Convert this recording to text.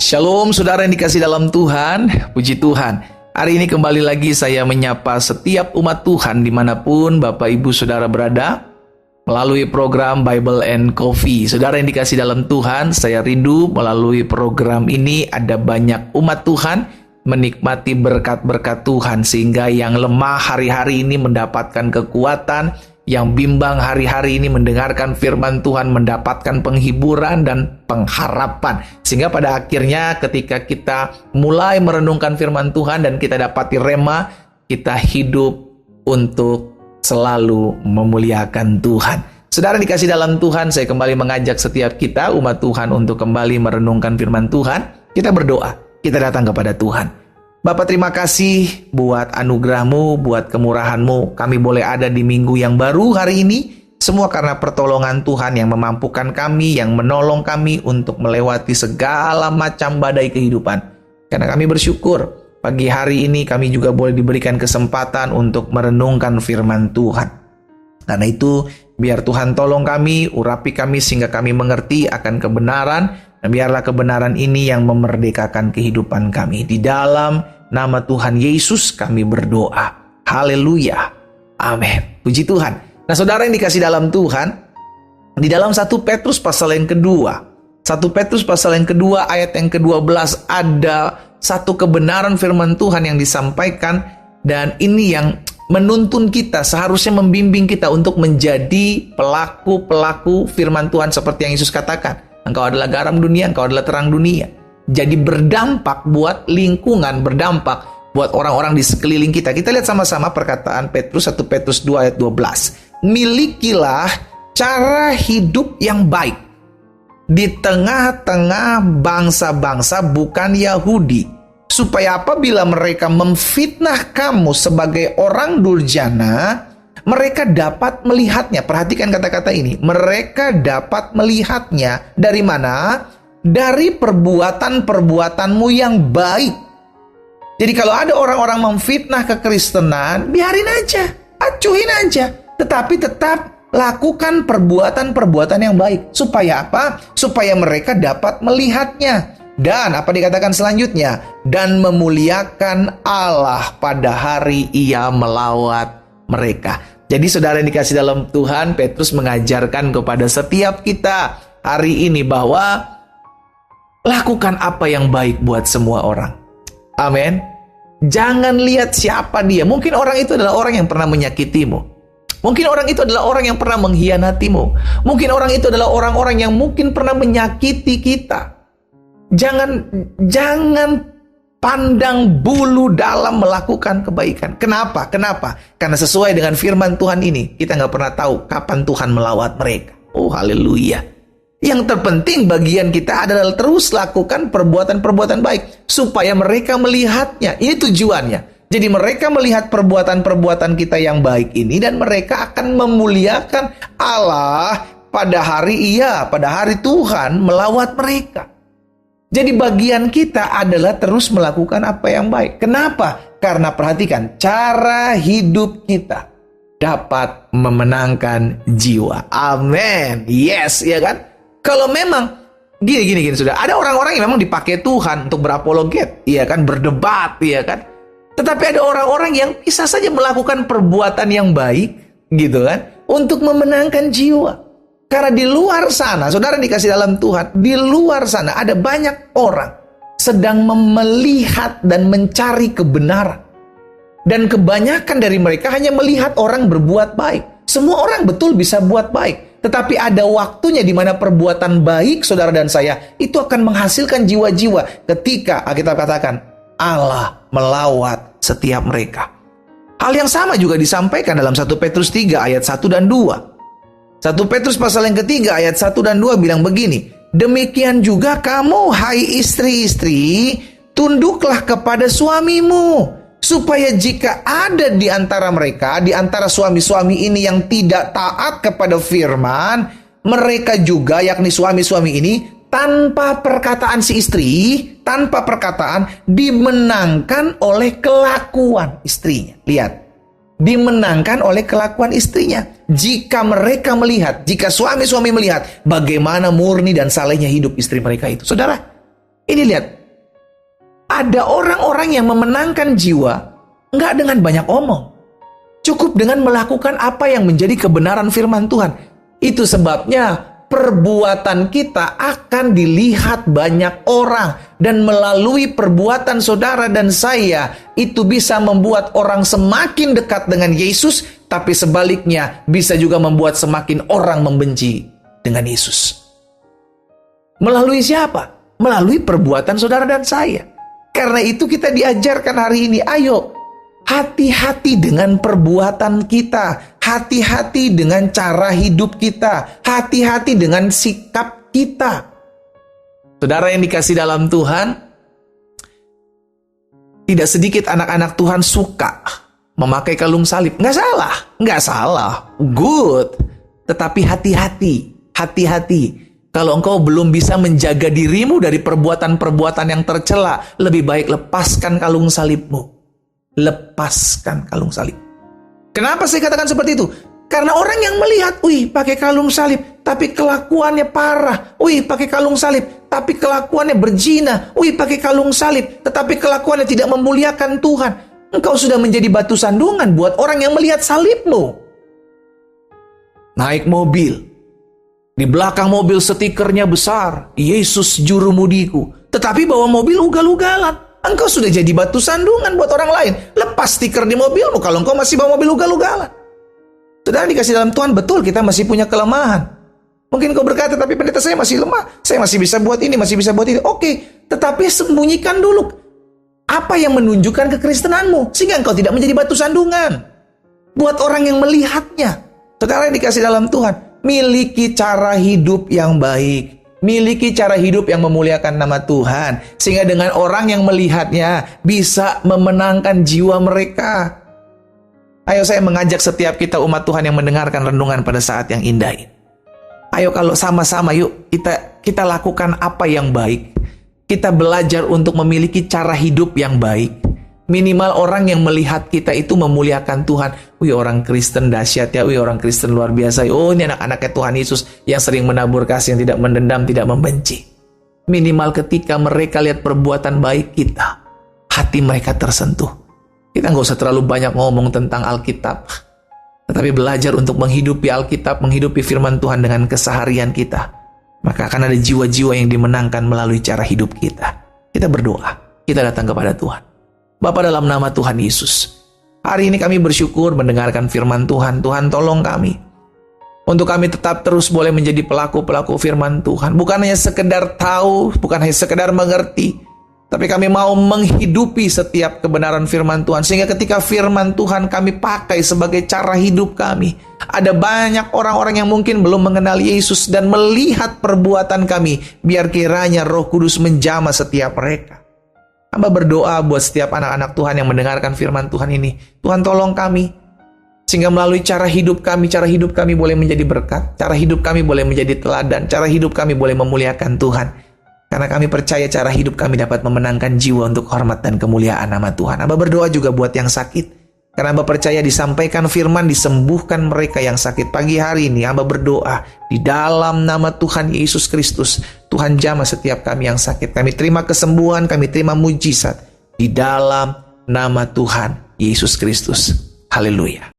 Shalom saudara yang dikasih dalam Tuhan, puji Tuhan. Hari ini kembali lagi saya menyapa setiap umat Tuhan dimanapun Bapak Ibu Saudara berada melalui program Bible and Coffee. Saudara yang dikasih dalam Tuhan, saya rindu melalui program ini ada banyak umat Tuhan menikmati berkat-berkat Tuhan sehingga yang lemah hari-hari ini mendapatkan kekuatan, yang bimbang hari-hari ini mendengarkan firman Tuhan mendapatkan penghiburan dan pengharapan. Sehingga pada akhirnya ketika kita mulai merenungkan firman Tuhan dan kita dapati rema, kita hidup untuk selalu memuliakan Tuhan. Saudara dikasih dalam Tuhan, saya kembali mengajak setiap kita umat Tuhan untuk kembali merenungkan firman Tuhan. Kita berdoa, kita datang kepada Tuhan. Bapak terima kasih buat anugerah-Mu, buat kemurahan-Mu. Kami boleh ada di minggu yang baru hari ini. Semua karena pertolongan Tuhan yang memampukan kami, yang menolong kami untuk melewati segala macam badai kehidupan. Karena kami bersyukur, pagi hari ini kami juga boleh diberikan kesempatan untuk merenungkan firman Tuhan. Karena itu, biar Tuhan tolong kami, urapi kami sehingga kami mengerti akan kebenaran. Dan biarlah kebenaran ini yang memerdekakan kehidupan kami. Di dalam nama Tuhan Yesus kami berdoa. Haleluya. Amin. Puji Tuhan. Nah saudara yang dikasih dalam Tuhan, di dalam 1 Petrus pasal yang kedua, 1 Petrus pasal yang kedua ayat yang ke-12 ada satu kebenaran firman Tuhan yang disampaikan. Dan ini yang menuntun kita, seharusnya membimbing kita untuk menjadi pelaku-pelaku firman Tuhan seperti yang Yesus katakan. Engkau adalah garam dunia, engkau adalah terang dunia. Jadi berdampak buat lingkungan, berdampak buat orang-orang di sekeliling kita. Kita lihat sama-sama perkataan Petrus, 1 Petrus 2 ayat 12. Milikilah cara hidup yang baik di tengah-tengah bangsa-bangsa bukan Yahudi. Supaya apabila mereka memfitnah kamu sebagai orang durjana, mereka dapat melihatnya. Perhatikan kata-kata ini. Mereka dapat melihatnya dari mana? Dari perbuatan-perbuatanmu yang baik. Jadi kalau ada orang-orang memfitnah kekristenan, biarin aja, acuhin aja. Tetapi tetap lakukan perbuatan-perbuatan yang baik. Supaya apa? Supaya mereka dapat melihatnya. Dan apa dikatakan selanjutnya? Dan memuliakan Allah pada hari Ia melawat mereka. Jadi saudara yang dikasih dalam Tuhan, Petrus mengajarkan kepada setiap kita hari ini bahwa lakukan apa yang baik buat semua orang. Amin. Jangan lihat siapa dia. Mungkin orang itu adalah orang yang pernah menyakitimu. Mungkin orang itu adalah orang yang pernah mengkhianatimu. Mungkin orang itu adalah orang-orang yang mungkin pernah menyakiti kita. Jangan pandang bulu dalam melakukan kebaikan. Kenapa? Karena sesuai dengan firman Tuhan ini, kita nggak pernah tahu kapan Tuhan melawat mereka. Oh, haleluya. Yang terpenting bagian kita adalah terus lakukan perbuatan-perbuatan baik. Supaya mereka melihatnya. Ini tujuannya. Jadi mereka melihat perbuatan-perbuatan kita yang baik ini. Dan mereka akan memuliakan Allah pada hari Tuhan melawat mereka. Jadi bagian kita adalah terus melakukan apa yang baik. Kenapa? Karena perhatikan, cara hidup kita dapat memenangkan jiwa. Amin. Yes, ya kan? Kalau memang gini sudah, ada orang-orang yang memang dipakai Tuhan untuk berapologet, iya kan, berdebat, iya kan. Tetapi ada orang-orang yang bisa saja melakukan perbuatan yang baik, gitu kan, untuk memenangkan jiwa. Karena di luar sana, saudara dikasih dalam Tuhan, di luar sana ada banyak orang sedang melihat dan mencari kebenaran. Dan kebanyakan dari mereka hanya melihat orang berbuat baik. Semua orang betul bisa buat baik. Tetapi ada waktunya di mana perbuatan baik saudara dan saya itu akan menghasilkan jiwa-jiwa ketika Alkitab katakan Allah melawat setiap mereka. Hal yang sama juga disampaikan dalam 1 Petrus 3 ayat 1 dan 2. 1 Petrus pasal yang ketiga ayat 1 dan 2 bilang begini. Demikian juga kamu hai istri-istri, tunduklah kepada suamimu. Supaya jika ada di antara mereka, di antara suami-suami ini yang tidak taat kepada firman, mereka juga, yakni suami-suami ini, tanpa perkataan si istri, tanpa perkataan, dimenangkan oleh kelakuan istrinya. Lihat. Dimenangkan oleh kelakuan istrinya. Jika mereka melihat, jika suami-suami melihat bagaimana murni dan salehnya hidup istri mereka itu. Saudara, Ini lihat, ada orang-orang yang memenangkan jiwa nggak dengan banyak omong. Cukup dengan melakukan apa yang menjadi kebenaran firman Tuhan. Itu sebabnya perbuatan kita akan dilihat banyak orang. Dan melalui perbuatan saudara dan saya, itu bisa membuat orang semakin dekat dengan Yesus. Tapi sebaliknya bisa juga membuat semakin orang membenci dengan Yesus. Melalui siapa? Melalui perbuatan saudara dan saya. Karena itu kita diajarkan hari ini, ayo hati-hati dengan perbuatan kita, hati-hati dengan cara hidup kita, hati-hati dengan sikap kita. Saudara yang dikasih dalam Tuhan, tidak sedikit anak-anak Tuhan suka memakai kalung salib. Nggak salah, good. Tetapi hati-hati. Kalau engkau belum bisa menjaga dirimu dari perbuatan-perbuatan yang tercela, lebih baik lepaskan kalung salibmu. Lepaskan kalung salib. Kenapa saya katakan seperti itu? Karena orang yang melihat, wih pakai kalung salib, tapi kelakuannya parah. Wih pakai kalung salib, tapi kelakuannya berzina. Wih pakai kalung salib, tetapi kelakuannya tidak memuliakan Tuhan. Engkau sudah menjadi batu sandungan buat orang yang melihat salibmu. Naik mobil, di belakang mobil stikernya besar, Yesus Jurumudiku. Tetapi bawa mobil ugal-ugalan. Engkau sudah jadi batu sandungan buat orang lain. Lepas stiker di mobilmu kalau engkau masih bawa mobil ugal-ugalan. Saudara dikasih dalam Tuhan, betul kita masih punya kelemahan. Mungkin kau berkata, tapi pendeta saya masih lemah. Saya masih bisa buat ini, masih bisa buat itu. Oke, tetapi sembunyikan dulu apa yang menunjukkan kekristenanmu. Sehingga engkau tidak menjadi batu sandungan buat orang yang melihatnya. Saudara yang dikasih dalam Tuhan, miliki cara hidup yang baik. Miliki cara hidup yang memuliakan nama Tuhan. Sehingga dengan orang yang melihatnya bisa memenangkan jiwa mereka. Ayo saya mengajak setiap kita umat Tuhan yang mendengarkan renungan pada saat yang indah ini. Ayo kalau sama-sama yuk kita lakukan apa yang baik. Kita belajar untuk memiliki cara hidup yang baik. Minimal orang yang melihat kita itu memuliakan Tuhan. Wih orang Kristen dahsyat ya, wih orang Kristen luar biasa. Oh ini anak-anaknya Tuhan Yesus yang sering menabur kasih, yang tidak mendendam, tidak membenci. Minimal ketika mereka lihat perbuatan baik kita, hati mereka tersentuh. Kita nggak usah terlalu banyak ngomong tentang Alkitab, tetapi belajar untuk menghidupi Alkitab, menghidupi firman Tuhan dengan keseharian kita. Maka akan ada jiwa-jiwa yang dimenangkan melalui cara hidup kita. Kita berdoa, kita datang kepada Tuhan. Bapa dalam nama Tuhan Yesus, hari ini kami bersyukur mendengarkan firman Tuhan. Tuhan tolong kami, untuk kami tetap terus boleh menjadi pelaku-pelaku firman Tuhan. Bukan hanya sekedar tahu, bukan hanya sekedar mengerti, tapi kami mau menghidupi setiap kebenaran firman Tuhan. Sehingga ketika firman Tuhan kami pakai sebagai cara hidup kami, ada banyak orang-orang yang mungkin belum mengenal Yesus dan melihat perbuatan kami. Biar kiranya Roh Kudus menjamah setiap mereka. Hamba berdoa buat setiap anak-anak Tuhan yang mendengarkan firman Tuhan ini. Tuhan tolong kami, sehingga melalui cara hidup kami boleh menjadi berkat. Cara hidup kami boleh menjadi teladan. Cara hidup kami boleh memuliakan Tuhan. Karena kami percaya cara hidup kami dapat memenangkan jiwa untuk hormat dan kemuliaan nama Tuhan. Hamba berdoa juga buat yang sakit. Karena hamba percaya disampaikan firman, disembuhkan mereka yang sakit. Pagi hari ini hamba berdoa di dalam nama Tuhan Yesus Kristus. Tuhan jamah setiap kami yang sakit. Kami terima kesembuhan, kami terima mujizat di dalam nama Tuhan Yesus Kristus. Haleluya.